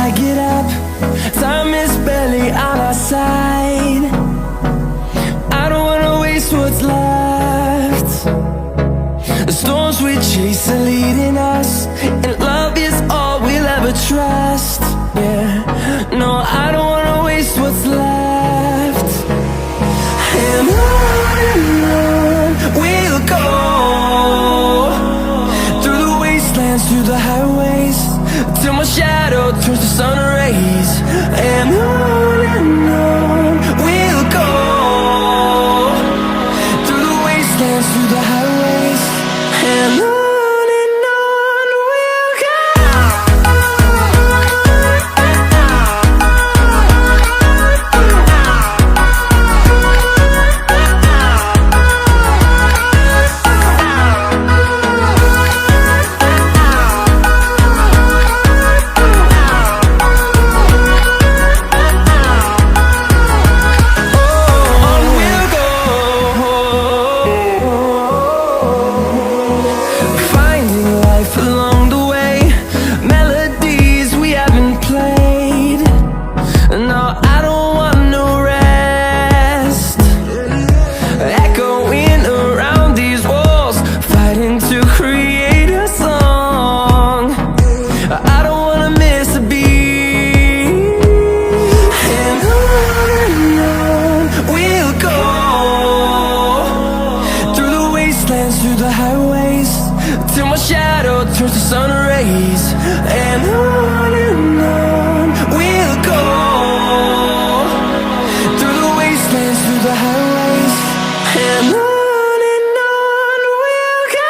I get up. Time is barely on our side. I don't wanna waste what's left. The storms we chase are leading us, and love is all we'll ever trust. Yeah, no, I don't wanna waste what's left. And on we'll go, through the wastelands, through the highways, till my shadow turns to sun rays. And on we'll go, through the wastelands, through the highways, and on we'll go. Through the highways, till my shadow turns to sun rays. And on we'll go, through the wastelands, through the highways, and on we'll go.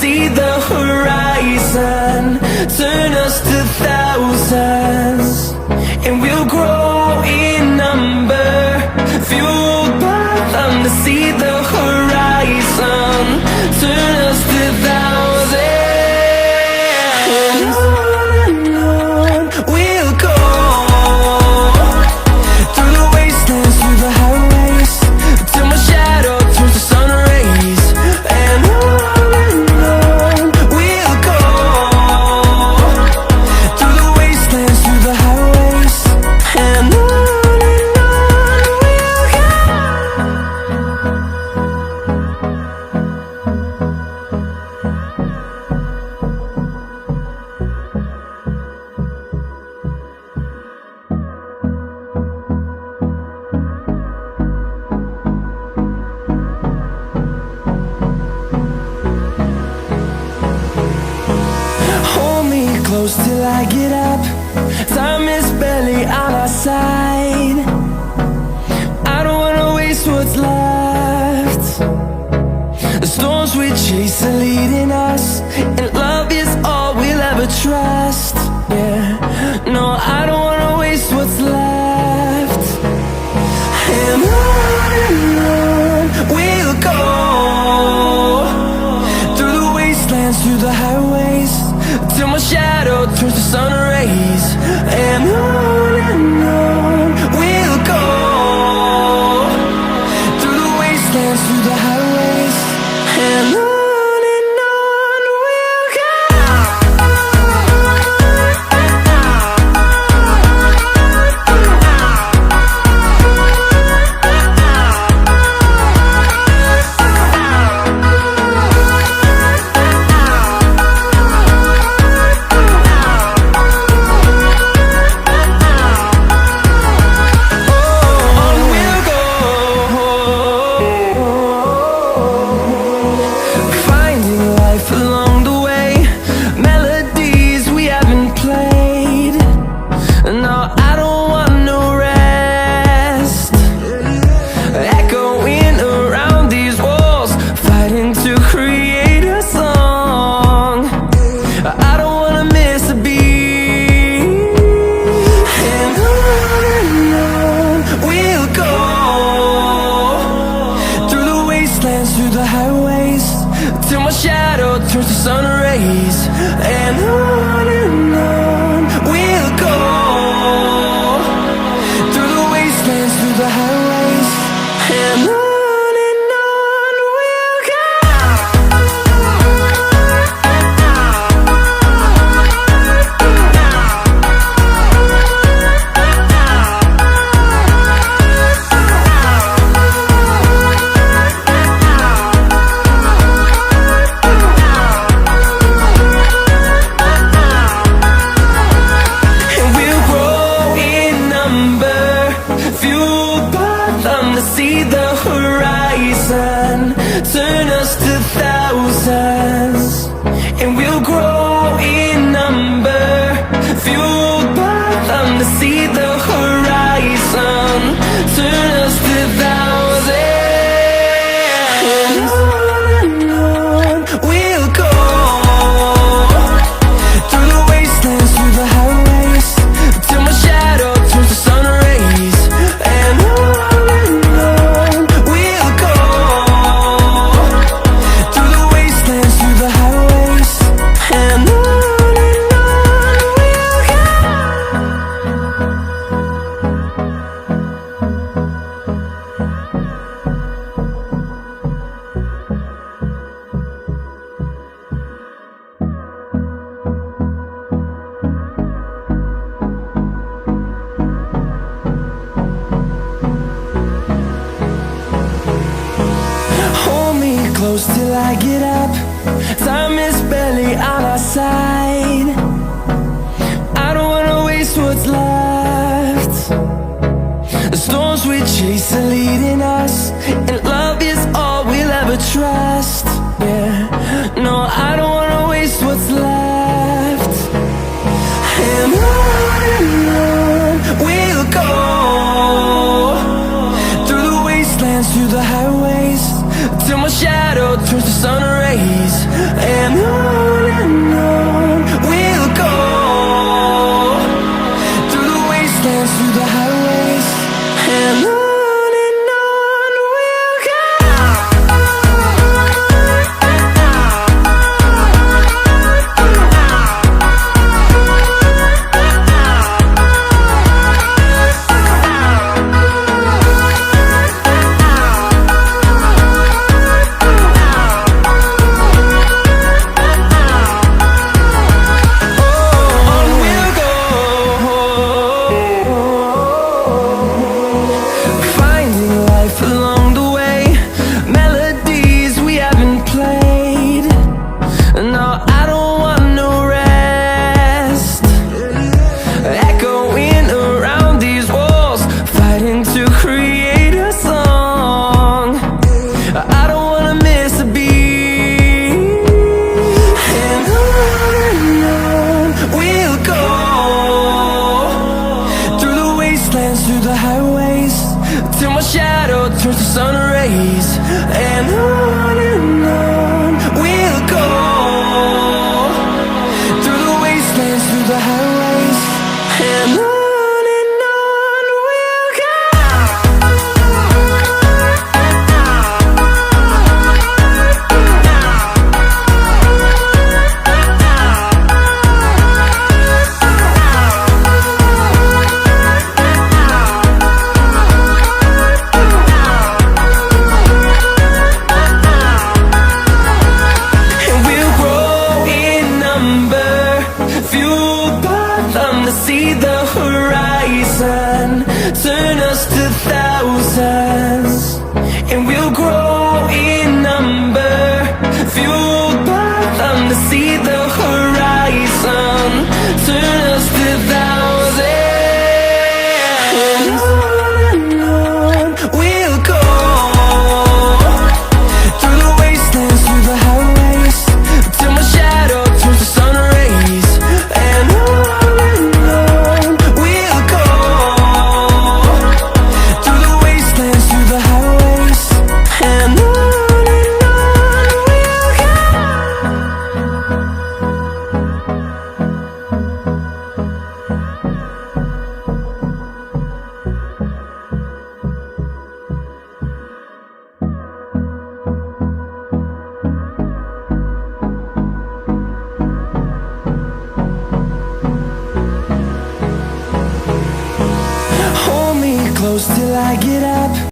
See the horizon, turn us to thousands, and we'll grow in number, fueled by them to see the horizon, turn us to thousands, and on we'll go, through the wastelands, through the highways, till my shadow turns to sun rays. And close till I get up. Time is barely on our side. I don't wanna waste what's left. The storms we chase are leading us, and love is all we'll ever trust. Yeah, no, I don't wanna waste what's left. And on we'll go, through the wastelands, through the highways, till my shadow turns to sun rays. And on we'll go, through the wastelands, through the highways, and on we'll go. wastelands, through the highways, till my shadow turns to sun rays. And on we'll go, through the wastelands, through the highways, and on. See the horizon turn us to thousands, and we'll grow in number, fueled by them to see the horizon turn us to thousands. And on we'll go, through the wastelands, through the highways, till my shadow turns to sun rays. And close till I get up. Time is barely on our side. I don't wanna waste what's left. The storms we chase are leading us, and love is all we'll ever trust. Yeah, no, I don't wanna waste what's left. And on we'll go, through the wastelands, through the highways, till my shadow turns to sun rays. And on we'll go, through the wastelands, through the highways, and on we'll go. Through the highways, till my shadow turns to sun rays. And on we'll go, through the wastelands, through the highways, and on. See the horizon turn us to thousands, and we'll grow in number, fueled by them to see the horizon turn us to thousands. And on we'll go, through the wastelands, through the highways, till my shadow turns to sun rays. And and close till I get up.